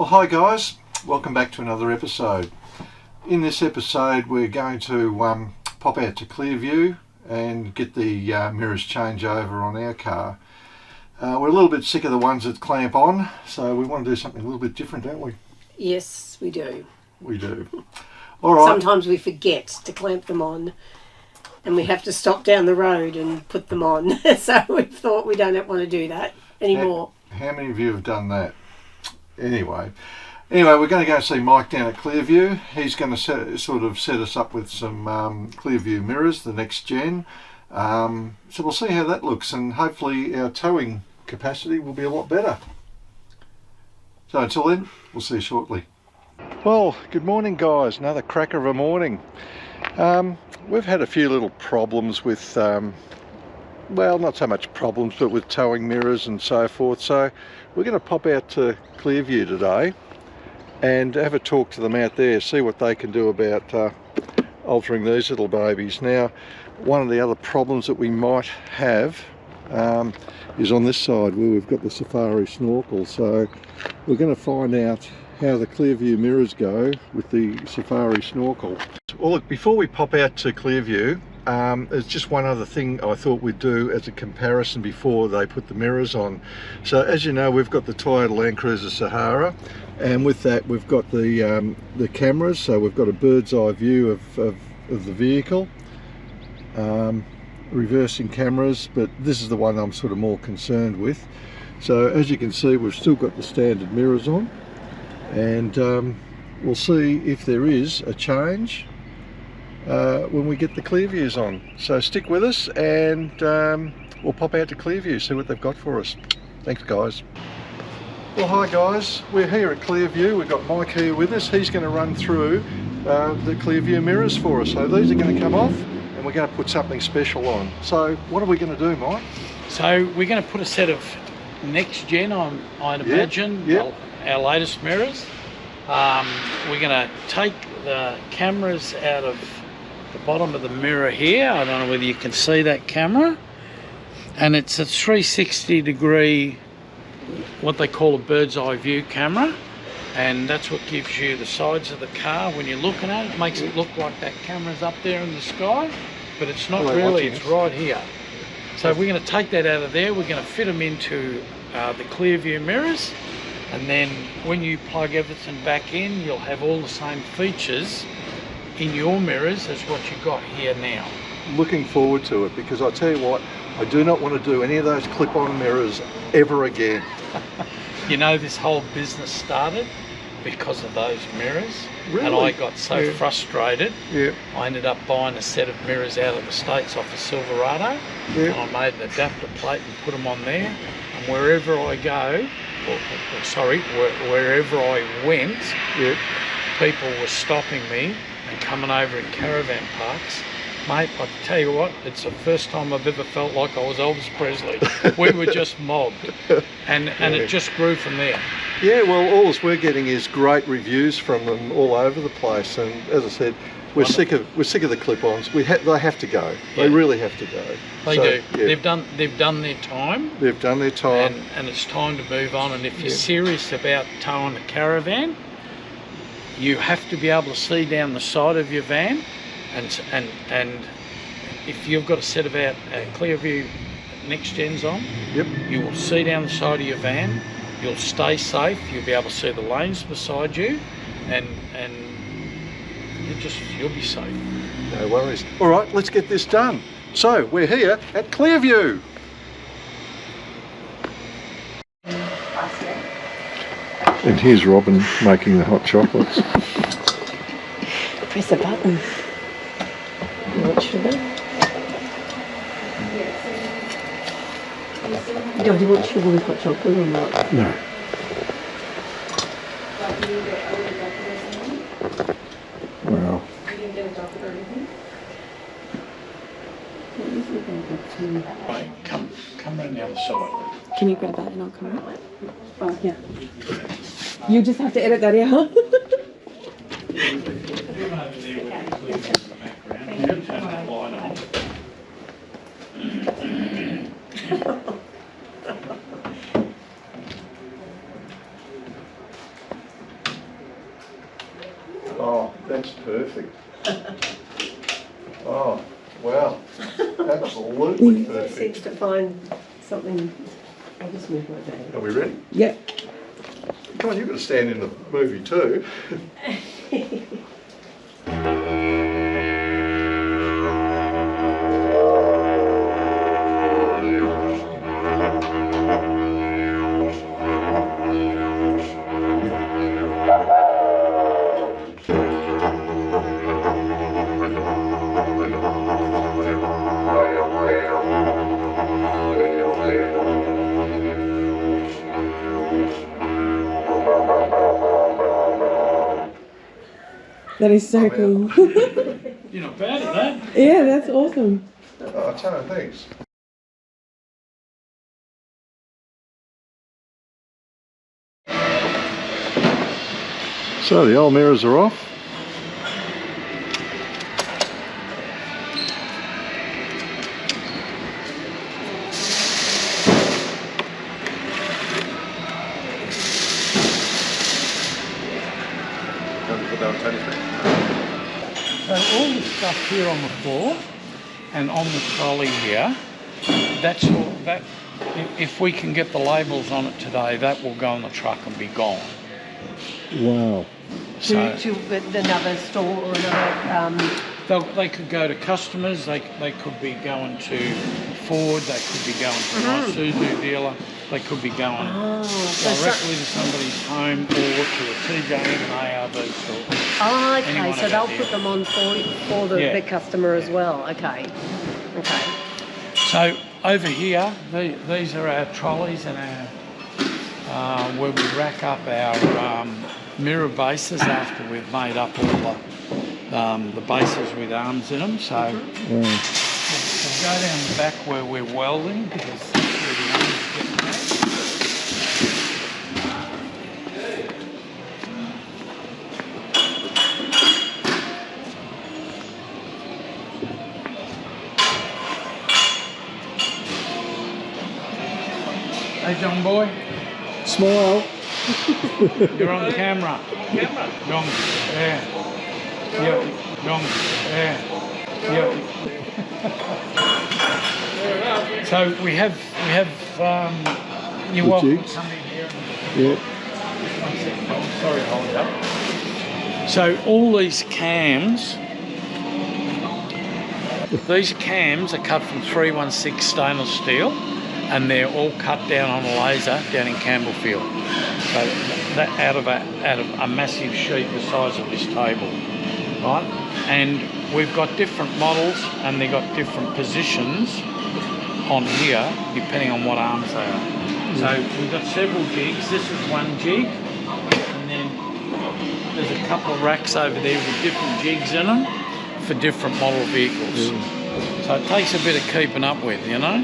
Well, hi guys, welcome back to another episode. In this episode we're going to pop out to Clearview and get the mirrors change over on our car. We're a little bit sick of the ones that clamp on, so we want to do something a little bit different, don't we? Yes, we do. We do. All right. Sometimes we forget to clamp them on and we have to stop down the road and put them on. So we thought we don't want to do that anymore. How many of you have done that? Anyway, we're going to go see Mike down at Clearview. He's going to set us up with some Clearview Mirrors, the next gen. So we'll see how that looks, and hopefully our towing capacity will be a lot better. So until then, we'll see you shortly. Well, good morning guys, another cracker of a morning. We've had a few little problems with, well, not so much problems, but with towing mirrors and so forth. So we're going to pop out to Clearview today and have a talk to them out there, see what they can do about altering these little babies. Now, one of the other problems that we might have is on this side where we've got the safari snorkel. So we're going to find out how the Clearview mirrors go with the safari snorkel. Well, look, before we pop out to Clearview, there's just one other thing I thought we'd do as a comparison before they put the mirrors on. So as you know, we've got the Toyota Land Cruiser Sahara, and with that we've got the cameras. So we've got a bird's eye view of the vehicle, reversing cameras, but this is the one I'm sort of more concerned with. So as you can see, we've still got the standard mirrors on, and we'll see if there is a change when we get the Clearviews on. So stick with us, and we'll pop out to Clearview, see what they've got for us. Thanks guys. Well, hi guys, we're here at Clearview. We've got Mike here with us. He's going to run through the Clearview mirrors for us. So these are going to come off and we're going to put something special on. So what are we going to do, Mike? So we're going to put a set of next gen on, I'd imagine. Yep. Our latest mirrors. We're going to take the cameras out of the bottom of the mirror here. I don't know whether you can see that camera, and it's a 360 degree, what they call a bird's eye view camera, and that's what gives you the sides of the car when you're looking at it. It makes it look like that camera's up there in the sky, but it's not really, it's right here. So we're going to take that out of there. We're going to fit them into the Clearview mirrors, and then when you plug everything back in, you'll have all the same features in your mirrors as what you've got here now. Looking forward to it, because I tell you what, I do not want to do any of those clip-on mirrors ever again. You know, this whole business started because of those mirrors. Really? And I got so frustrated, Yeah. I ended up buying a set of mirrors out of the States off a Silverado, Yeah. and I made an adapter plate and put them on there, and wherever I go, wherever I went, Yeah. people were stopping me and coming over in caravan parks. Mate, I tell you what, it's the first time I've ever felt like I was Elvis Presley. We were just mobbed, and it just grew from there. Yeah, well, all we're getting is great reviews from them all over the place, and as I said, we're sick of the clip-ons. They have to go. They really have to go. They do. Yeah. They've done their time. They've done their time, and it's time to move on. And if you're serious about towing a caravan, you have to be able to see down the side of your van, and if you've got a set of our Clearview next gens on, you will see down the side of your van. You'll stay safe. You'll be able to see the lanes beside you, and you'll be safe. No worries. All right, let's get this done. So we're here at Clearview. And here's Robyn making the hot chocolates. Press a button. What sugar? Do you want sugar with hot chocolate or not? No. Wow. Right, come around the other side. Can you grab that and I'll come up? Oh, yeah. You just have to edit that out. That's perfect. Oh, wow. Absolutely He perfect. seems to find something. I'll just move my bag. Are we ready? Yep. Come on, you've got to stand in the movie too. That is so cool. You're not bad at that. Yeah, that's awesome. Oh, Tano, thanks. So the old mirrors are off. So all the stuff here on the floor and on the trolley here, that's all that. If we can get the labels on it today, that will go on the truck and be gone. Wow. So To another store or another. they could go to customers. They could be going to Ford. They could be going to my Suzu dealer. They could be going directly to somebody's home or to a TJ and ARB store. Oh, okay. Anyone So of they'll that put deal. them on for the customer as well. Okay. Okay. So over here, these are our trolleys and our where we rack up our mirror bases after we've made up all the bases with arms in them. So we'll go down the back where we're welding because that's where the arms get made. Hey, John boy. Smile. You're on camera. Young, yeah. Young, yeah. So we have you're welcome to jigs. come in here. Yeah. One second, I'm sorry to hold it up. So all these cams are cut from 316 stainless steel, and they're all cut down on a laser down in Campbellfield. So that out of a massive sheet the size of this table, right? And we've got different models, and they've got different positions on here depending on what arms they are. So we've got several jigs. This is one jig, and then there's a couple of racks over there with different jigs in them for different model vehicles. So it takes a bit of keeping up with, you know.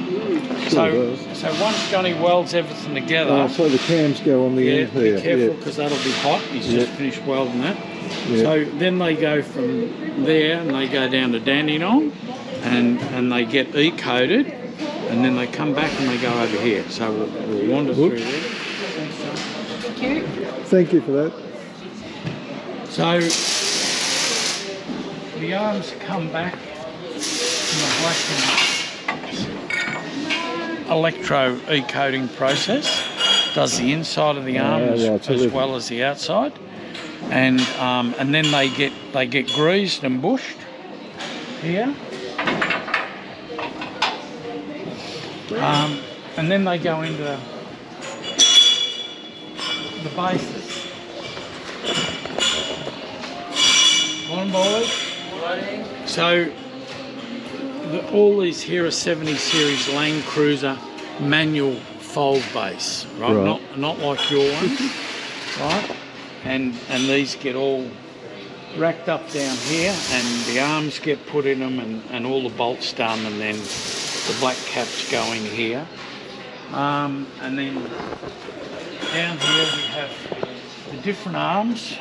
So once Johnny welds everything together, Oh, so the cams go on the end here. be careful because that'll be hot. He's just finished welding that. So then they go from there and they go down to Dandenong, and they get E-coated, and then they come back and they go over here. So we'll wander through there. Thank you. Thank you for that. So the arms come back in a black electro e-coating process. Does the inside of the arm as well as the outside, and then they get greased and bushed here, and then they go into the bases. Morning, boys. So all these here are 70 series Land Cruiser manual fold base, right? Not like your ones, right? And these get all racked up down here, and the arms get put in them, and all the bolts done, and then the black caps go in here. And then down here we have the different arms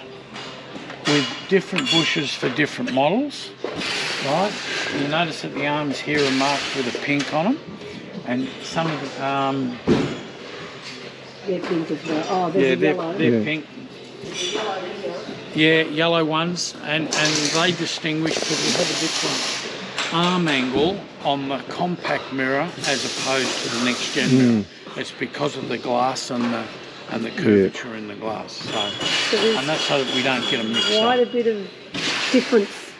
with different bushes for different models, right? You notice that the arms here are marked with a pink on them, and some of the They're pink as well. Oh, there's a yellow. they're pink. Yeah, yellow ones, and they distinguish because we have a different arm angle on the compact mirror as opposed to the next gen mirror. It's because of the glass and the curvature in the glass. So and that's so that we don't get a mix up. Quite a bit of difference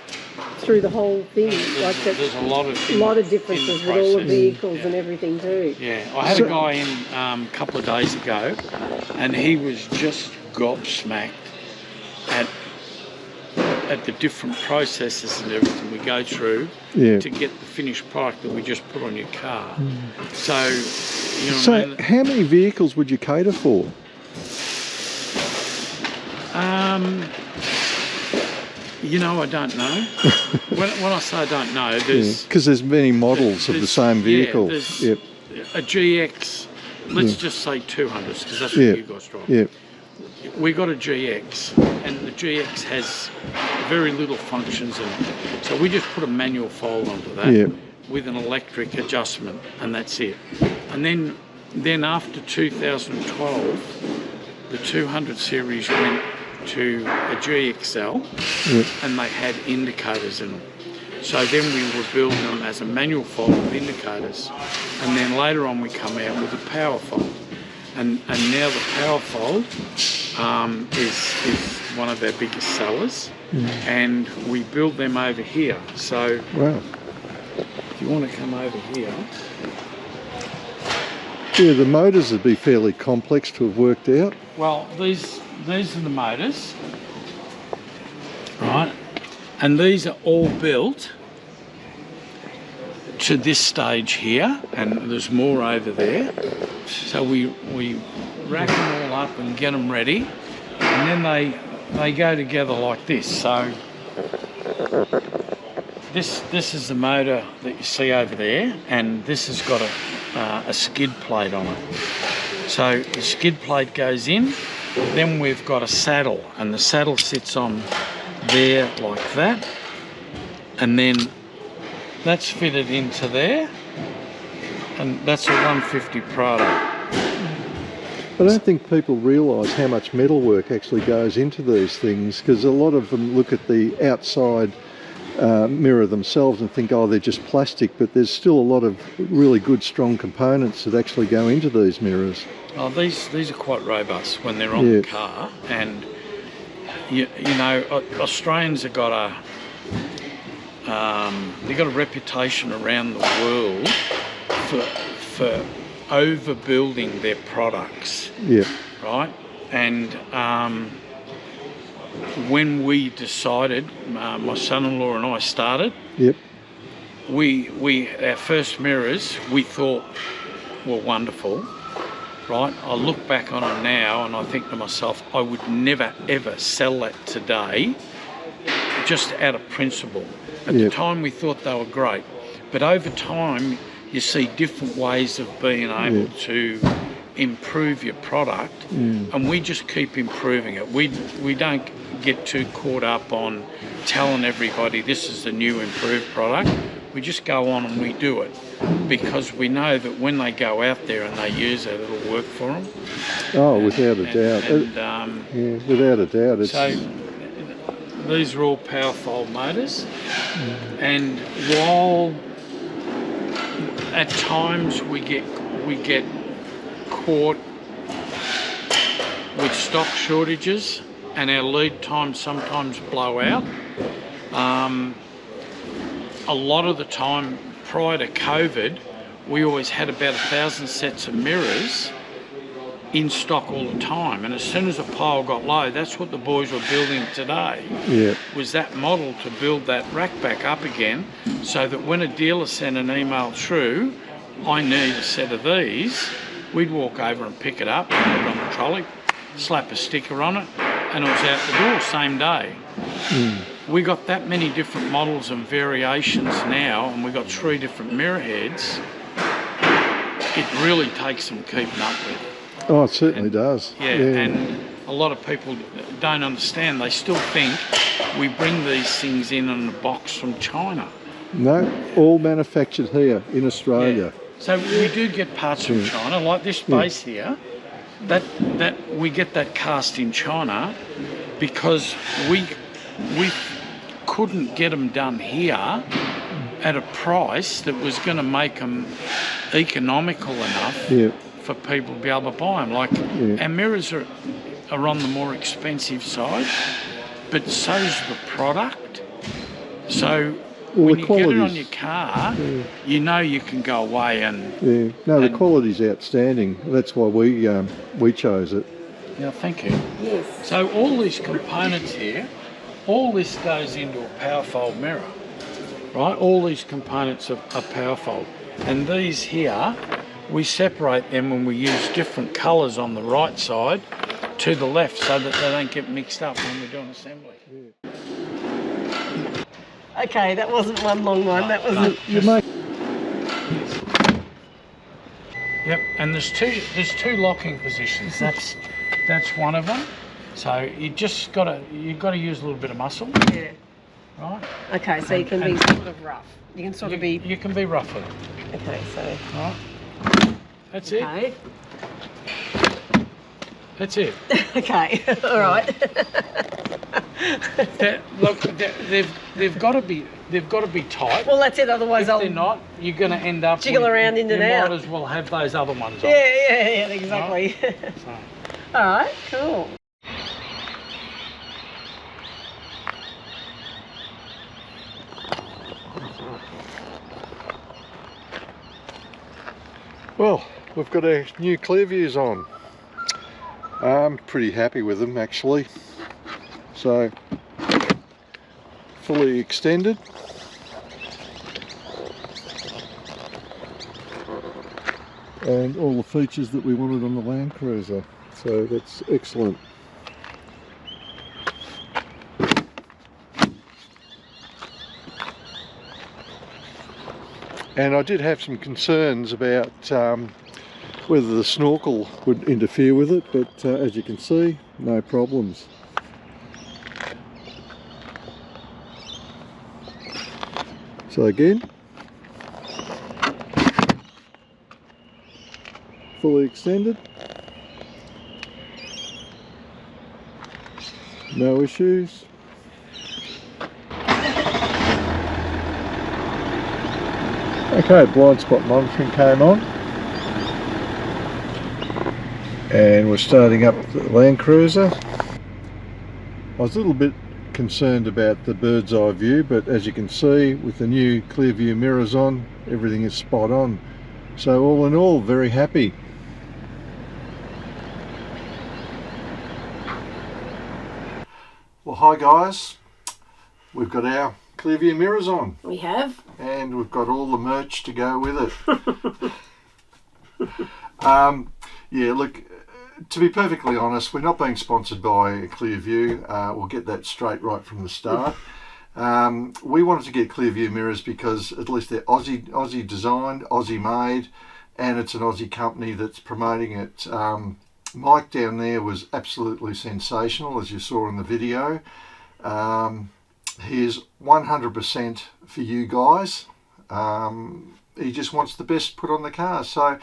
through the whole thing. There's a lot of differences with all the vehicles and everything too. Yeah, I had a guy in a couple of days ago, and he was just gobsmacked at the different processes and everything we go through to get the finished product that we just put on your car. So, you know. So, how many vehicles would you cater for? You know, I don't know. when I say I don't know, there's because there's many models of the same vehicle. Yeah, there's a GX. Let's just say 200s because that's what you guys drive. Yeah. We got a GX, and the GX has very little functions in it. So we just put a manual fold onto that with an electric adjustment, and that's it. And then after 2012, the 200 series went to a GXL, and they had indicators in them. So then we were building them as a manual fold with indicators, and then later on we come out with a power fold. And now the power fold is one of our biggest sellers, and we build them over here. So if you want to come over here. Yeah, the motors would be fairly complex to have worked out. Well, these are the motors, right? And these are all built to this stage here, and there's more over there. So we rack them all up and get them ready, and then they go together like this. So this is the motor that you see over there, and this has got a skid plate on it. So the skid plate goes in, then we've got a saddle, and the saddle sits on there like that, and then that's fitted into there, and that's a 150 Prado. I don't think people realise how much metalwork actually goes into these things, because a lot of them look at the outside mirror themselves and think, oh, they're just plastic, but there's still a lot of really good, strong components that actually go into these mirrors. Oh, these are quite robust when they're on the car, and you know, Australians have got they've got a reputation around the world for overbuilding their products. Yeah. Right? And when we decided, my son-in-law and I started, our first mirrors we thought were wonderful. Right? I look back on them now and I think to myself, I would never ever sell that today, just out of principle. At the time we thought they were great, but over time you see different ways of being able to improve your product, and we just keep improving it. We don't get too caught up on telling everybody this is the new improved product. We just go on and we do it, because we know that when they go out there and they use it, it'll work for them. Oh, without a doubt. Without a doubt. So these are all power fold motors, and while at times we get caught with stock shortages and our lead times sometimes blow out, a lot of the time prior to COVID, we always had about 1,000 sets of mirrors in stock all the time, and as soon as a pile got low, that's what the boys were building today. Was that model to build that rack back up again, so that when a dealer sent an email through, I need a set of these, we'd walk over and pick it up, put it on the trolley, slap a sticker on it, and it was out the door same day. We got that many different models and variations now, and we got 3 different mirror heads. It really takes some keeping up with. Oh, it certainly does. And a lot of people don't understand. They still think we bring these things in a box from China. No, all manufactured here in Australia. So we do get parts from China, like this base here. That we get that cast in China, because we couldn't get them done here at a price that was going to make them economical enough for people to be able to buy them. Like our mirrors are on the more expensive side, but so's the product. So when you get it on your car, you know you can go away and... the quality's outstanding. That's why we chose it. Yeah, thank you. Yes. So all these components here, all this goes into a power fold mirror, right? All these components are power fold. And these here, we separate them when we use different colours on the right side to the left so that they don't get mixed up when we're doing assembly. Okay, that wasn't one long one. That was Yep, and there's two locking positions. That's one of them. So you got to use a little bit of muscle. Yeah. Right. Okay, so you can be sort of rough. You can sort of be. You can be rough with it. Okay, so. Right. That's it. Okay. That's it. Okay. All right. Look, they've got to be tight. Well, that's it. Otherwise, if they're not, you're going to end up jiggle around in and out. You might as well have those other ones on. Yeah, exactly. Right? All right, cool. Well, we've got our new Clearviews on. I'm pretty happy with them actually. So, fully extended. And all the features that we wanted on the Land Cruiser. So that's excellent. And I did have some concerns about whether the snorkel would interfere with it, but as you can see, no problems. So again, fully extended, no issues. Okay, blind spot monitoring came on, and we're starting up the Land Cruiser. I was a little bit concerned about the bird's eye view, but as you can see with the new Clearview mirrors on, everything is spot on. So all in all, very happy. Well, hi guys, we've got our Clearview mirrors on. We have. And we've got all the merch to go with it. Yeah, look, to be perfectly honest, we're not being sponsored by Clearview. We'll get that straight right from the start. We wanted to get Clearview mirrors because at least they're Aussie designed, Aussie made, and it's an Aussie company that's promoting it. Mike down there was absolutely sensational, as you saw in the video. He is 100% for you guys. He just wants the best put on the car. So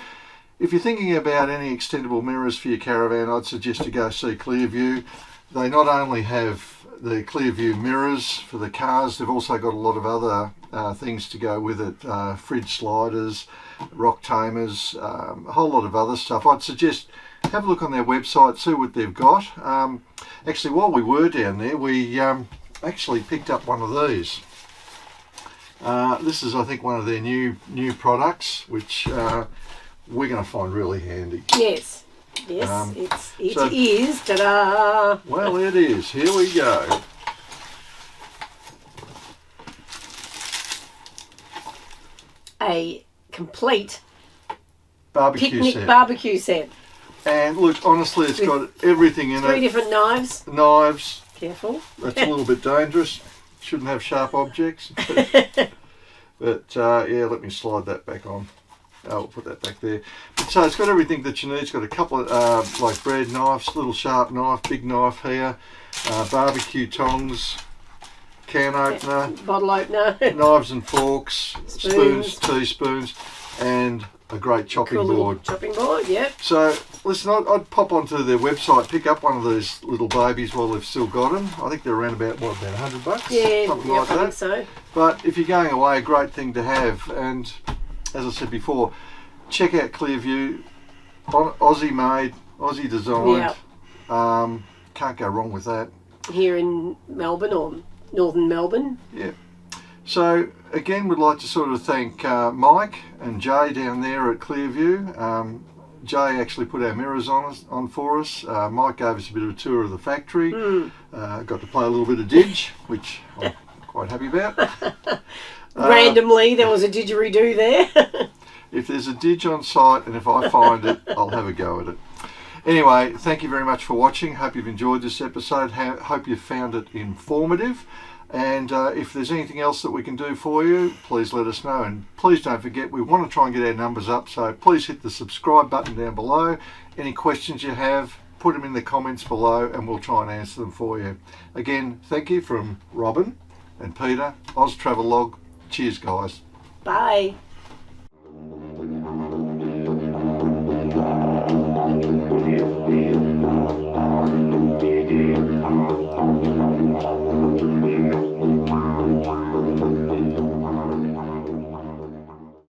if you're thinking about any extendable mirrors for your caravan, I'd suggest you go see Clearview. They not only have the Clearview mirrors for the cars, they've also got a lot of other things to go with it. Fridge sliders, rock tamers, a whole lot of other stuff. I'd suggest have a look on their website, see what they've got. Actually, while we were down there, we actually picked up one of these. This is, I think, one of their new products, which we're going to find really handy. Yes, it is. Ta-da! Well, it is. Here we go. A complete Picnic barbecue set. And look, honestly, it's got everything in it. 3 different knives. Knives. Careful. That's a little bit dangerous. Shouldn't have sharp objects. But yeah, let me slide that back on. I'll put that back there. But so it's got everything that you need. It's got a couple of like bread knives, little sharp knife, big knife here, barbecue tongs, can opener, bottle opener, knives and forks, spoons, teaspoons, and a great chopping Cool little board. chopping board, yep. So, listen, I'd pop onto their website, pick up one of these little babies while they've still got them. I think they're around about $100? Yeah, something yep, like I that. think so. But if you're going away, a great thing to have. And as I said before, check out Clearview, Aussie made, Aussie designed. Yep. Can't go wrong with that. Here in Melbourne or northern Melbourne. Yeah. So again, we'd like to sort of thank Mike and Jay down there at Clearview. Jay actually put our mirrors on for us. Mike gave us a bit of a tour of the factory. Got to play a little bit of Didge, which I'm quite happy about. Randomly, there was a didgeridoo there. If there's a Didge on site and if I find it, I'll have a go at it. Anyway, thank you very much for watching. Hope you've enjoyed this episode. Hope you've found it informative. And if there's anything else that we can do for you, please let us know. And please don't forget, we want to try and get our numbers up, so please hit the subscribe button down below. Any questions you have, put them in the comments below and we'll try and answer them for you. Again, thank you from Robyn and Peter, Oz Travel Log. Cheers, guys. Bye.